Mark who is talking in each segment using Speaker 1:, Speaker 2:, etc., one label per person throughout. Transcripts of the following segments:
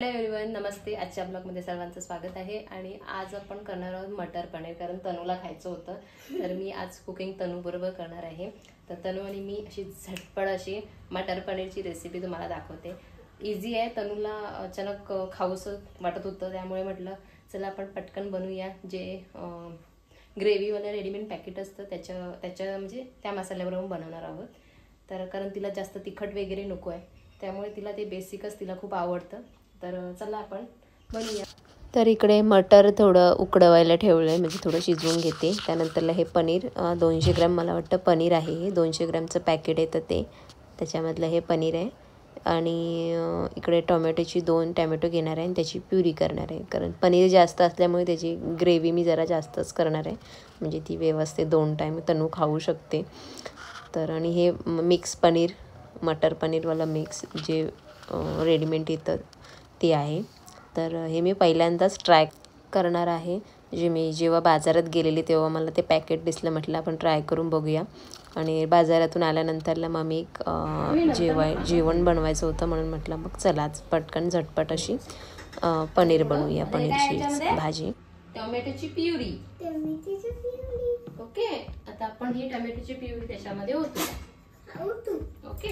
Speaker 1: Hello everyone, नमस्ते. आजच्या ब्लॉगमध्ये सर्वांचं स्वागत आहे. आणि आज आपण करणार आहोत मटर पनीर, कारण तनूला खायचं होतं. तर मी आज कुकिंग तनू बरोबर करणार आहे. तर तनू आणि मी अशी झटपट अशी मटर पनीरची रेसिपी तुम्हाला दाखवते. इझी आहे. तनूला अचानक खाऊसं वाटत होतं, त्यामुळे म्हटलं चला आपण पटकन बनवूया. जे ग्रेव्हीवाले रेडीमेड पॅकेट असतं त्याच्या म्हणजे त्या मसाल्याबरोबर बनवणार आहोत. तर कारण तिला जास्त तिखट वगैरे नको आहे, त्यामुळे तिला ते बेसिकच तिला खूप आवडतं. तर चला आपण बनवूया.
Speaker 2: तर इकडे मटर थोडं उकडवायला ठेवलं आहे, म्हणजे थोडं शिजवून घेते. त्यानंतरला हे पनीर 200 ग्रॅम मला वाटतं पनीर आहे. हे 200 ग्रॅमचं पॅकेट येतं त्याच्यामधलं हे पनीर आहे. आणि इकडे टोमॅटोची 2 टोमॅटो घेणार आहे आणि त्याची प्युरी करणार आहे. कारण पनीर जास्त असल्यामुळे त्याची ग्रेव्ही मी जरा जास्तच करणार आहे, म्हणजे ती व्यवस्थित 2 टाईम तनू खाऊ शकते. तर आणि हे मिक्स पनीर, मटर पनीरवाला मिक्स जे रेडीमेड येतं ते आहे. तर हे मी पहिल्यांदाच ट्राय करणार आहे. मी जेव्हा बाजारात गेलेली तेव्हा मला ते पॅकेट दिसलं, म्हटलं आपण ट्राय करून बघूया. आणि बाजारातून आल्यानंतरला मग मी जेवण बनवायचं होतं, म्हणून म्हटलं मग चलाच पटकन झटपट अशी पनीर बनवूया, पनीरची भाजी.
Speaker 1: टोमॅटोची प्युरी. ओके, आता आपण ही टोमॅटोची प्युरी त्याच्यामध्ये ओतू. ओके,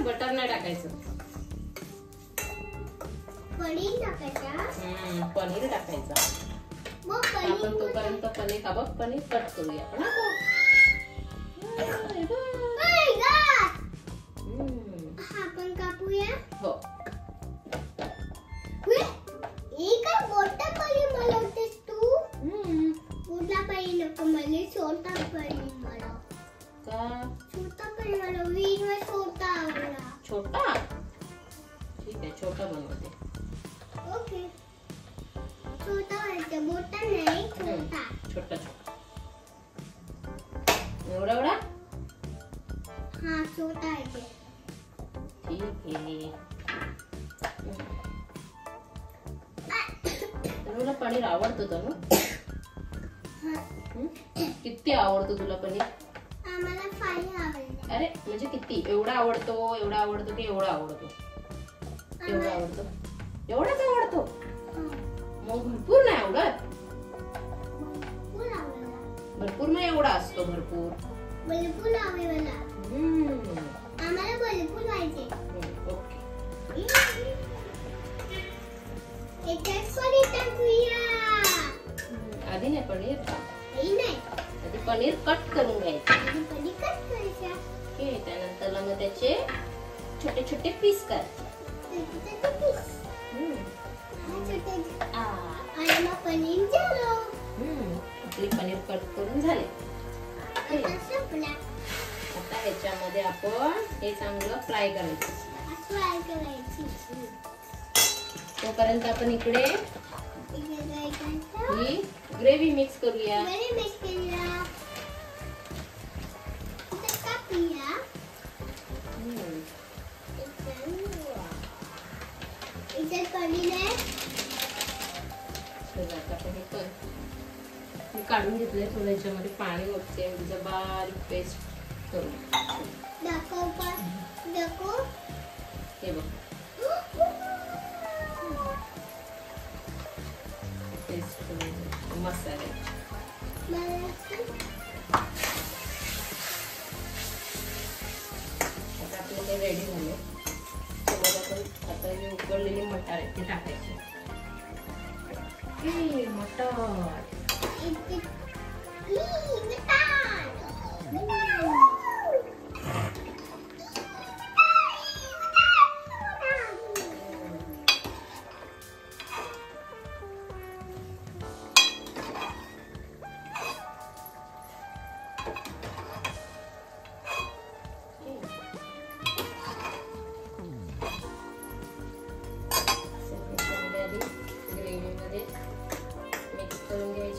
Speaker 1: बटर नाही टाकायचं, पनीर टाकायचं. आपण तोपर्यंत पनीर कट करूया आपण.
Speaker 3: आपण कापूया.
Speaker 1: हो,
Speaker 3: मला होतेस तू. मोठा पनीर नको मला, छोटा पनीर मला. छोटा पनीर मला वीर छोटा आवडला.
Speaker 1: छोटा ठीक आहे, छोटा बनवते.
Speaker 3: ओके, छोटा आहे, मोठा नाही, छोटा.
Speaker 1: छोटा एवढा.
Speaker 3: हा, छोटा आहे.
Speaker 1: ठीक आहे. तुला पनीर आवडतं तनू? किती आवडतो तुला पनीर?
Speaker 3: आम्हाला 5 आवडतं.
Speaker 1: अरे म्हणजे किती? एवढा आवडतो की एवढा आवडतो? एवढा आवडतो, एवढाच आवडतो. मग भरपूर नाही आवडत? भरपूर नाही, एवढा असतो भरपूर.
Speaker 3: भरपूर आवडेल आम्हाला, भरपूर पाहिजे.
Speaker 1: ओके, आधी नाही पनीर आधी पनीर कट करून घ्यायचं. ओके, त्यानंतर मग त्याचे छोटे छोटे पीस करायचे. आपली पनीर कट करून झाले. आता ह्याच्यामध्ये आपण हे चांगलं फ्राय करायचं. तोपर्यंत आपण इकडे ही ग्रेव्ही मिक्स करूया. मी काढून घेतलंय थोडं, याच्यामध्ये पाणी ओतते, म्हणजे बारीक पेस्ट करू. हे बघ, पेस्ट करून मसाले. आता आपलं ते रेडी झाले. आपण आता जे उकडलेली मटार आहे ते टाकायचे. मटार ग्रेव्हीमध्ये मिक्स करून घ्यायचं.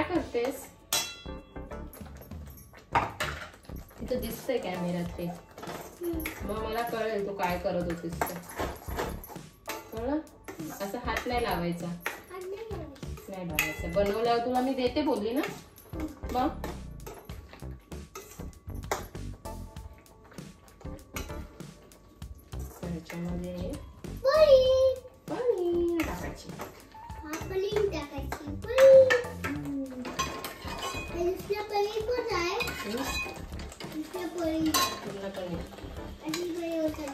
Speaker 1: काय करतेस? तिथं दिसतंय कॅमेऱ्यात ते. मग मला कळेल तू काय करत होतीस ते. कळलं? असं हात नाही लावायचा. नाही लावायचा. बनवल्यावर तुला मी देते बोलली ना. मग त्याच्यामध्ये पनीर टाकायची.
Speaker 3: पनीर टाकायची. दुसरं पनीर पण आहे. दुसरं पनीर.
Speaker 1: पूर्ण पनीर.
Speaker 3: अशी पनीर होतात.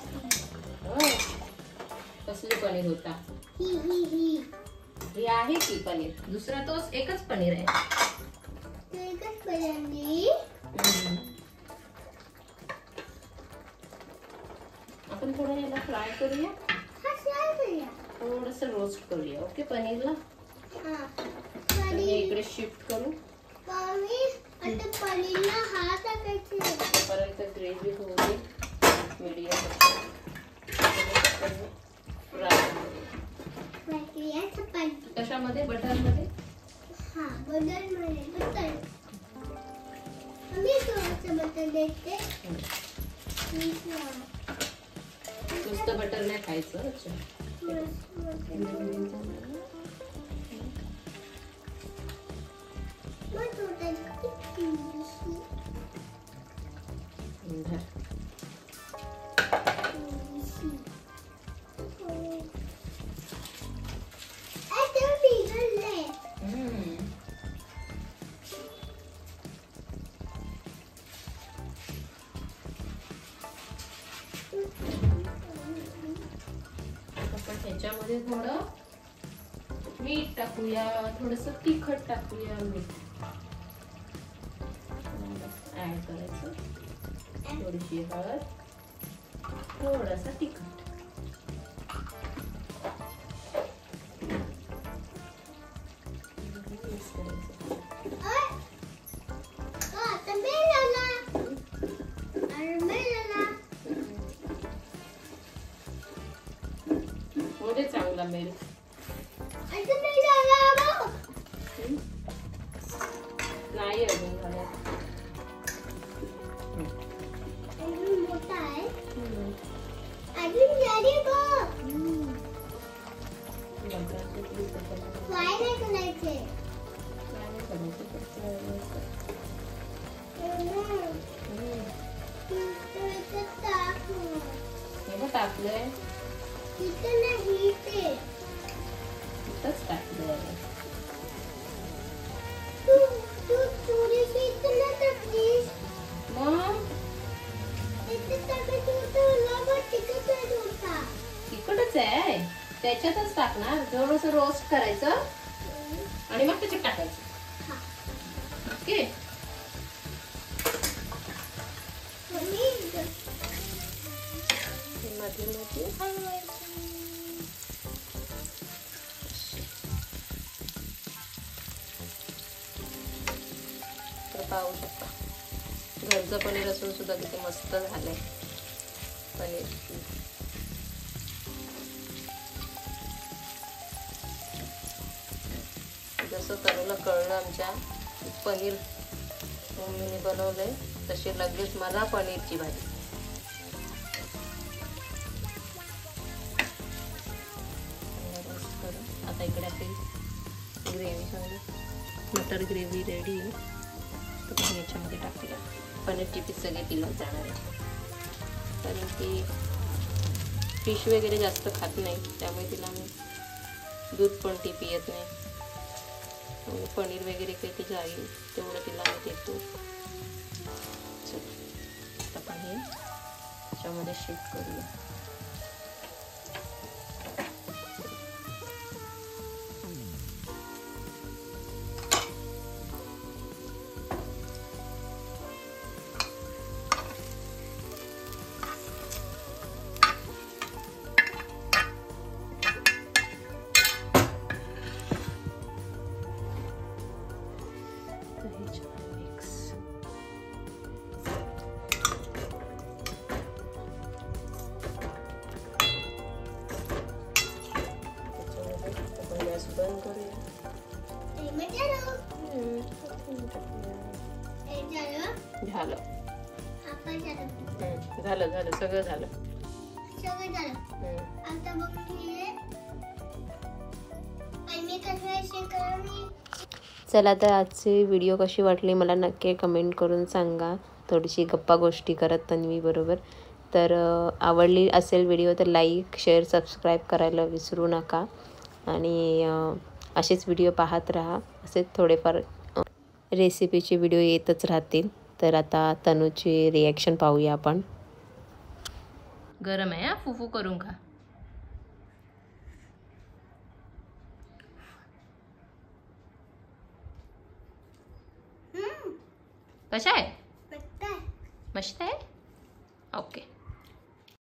Speaker 1: कसली पनीर होता? ही आहे की पनीर. दुसरा तोच एकच पनीर आहे.
Speaker 3: एकच पनीर.
Speaker 1: आपण थोडं याला फ्राय करूया.
Speaker 3: हा फ्राय करूया.
Speaker 1: थोडस रोस्ट करूया. ओके पनीरला.
Speaker 3: हा.
Speaker 1: आणि हे इकडे शिफ्ट करू.
Speaker 3: आता पनीरला हा टाकायचे.
Speaker 1: परत ग्रेव्ही होऊ दे. मीडियम कशामध्ये? बटरमध्ये.
Speaker 3: हा बटरमध्ये. बटर मी थोडंसं बटर देते.
Speaker 1: नुसतं बटर नाही खायचं. अच्छा. आपण ह्याच्यामध्ये थोडं मीठ टाकूया. थोडस तिखट टाकूया. मीठ ऍड करायचं. थोडीशी हळद. थोडासा तिखट. चांगला मेल. नाही अजून झालं.
Speaker 3: मोठा आहे. अजून झाली बघ. फ्राय नाही करायचे.
Speaker 1: टाकलंय.
Speaker 3: इथं नाही ते.
Speaker 1: इथंच टाकलंय.
Speaker 3: तू थोडीशी इथं नाही टाकलीस.
Speaker 1: मग
Speaker 3: इथं टाकायचं होतं. लवकर तिखट होता.
Speaker 1: तिखटच आहे. त्याच्यातच टाकणार. थोडस रोस्ट करायचं आणि मग त्याच्यात टाकायचं. ओके. तर पाहू शकता घरचं पनीर असून सुद्धा किती मस्त झालंय पनीर. जसं तरुला कळलं आमच्या पनीर मम्मीने बनवलंय तशी लगेच मला पनीरची भाजी. आता इकडे आपली ग्रेव्ही चांगली मटर ग्रेव्ही रेडी आहे. तर आपण याच्यामध्ये टाकूया. पनीरची पीस सगळे पिलत जाणार आहे कारण ती फिश वगैरे जास्त खात नाही त्यामुळे तिला मी दूध पण ती पियत नाही. पनीर वगैरे काही ते जाईल तेवढं तिला मी देतो. चल आपण हे त्याच्यामध्ये शिफ्ट करूया. बंद करूया.
Speaker 3: हे झालं.
Speaker 1: झालं
Speaker 3: आपण झालं.
Speaker 1: झालं झालं सगळं झालं.
Speaker 3: सगळं झालं. आता बघ हे. आणि मी कसं करू.
Speaker 2: चला तर आजची व्हिडिओ कशी वाटली मला नक्की कमेंट करून सांगा. थोडीशी गप्पा गोष्टी करत तन्वी बरोबर. तर आवडली असेल व्हिडिओ तर लाईक शेअर सबस्क्राईब करायला विसरू नका. आणि असेच व्हिडिओ पाहत राहा. असेच थोडेफार रेसिपीचे व्हिडिओ येतच राहतील. तर आता तनूची रिॲक्शन पाहूया आपण.
Speaker 1: गरम आहे हा, फुफू करून खा. कशा आहे? मस्त आहे. ओके.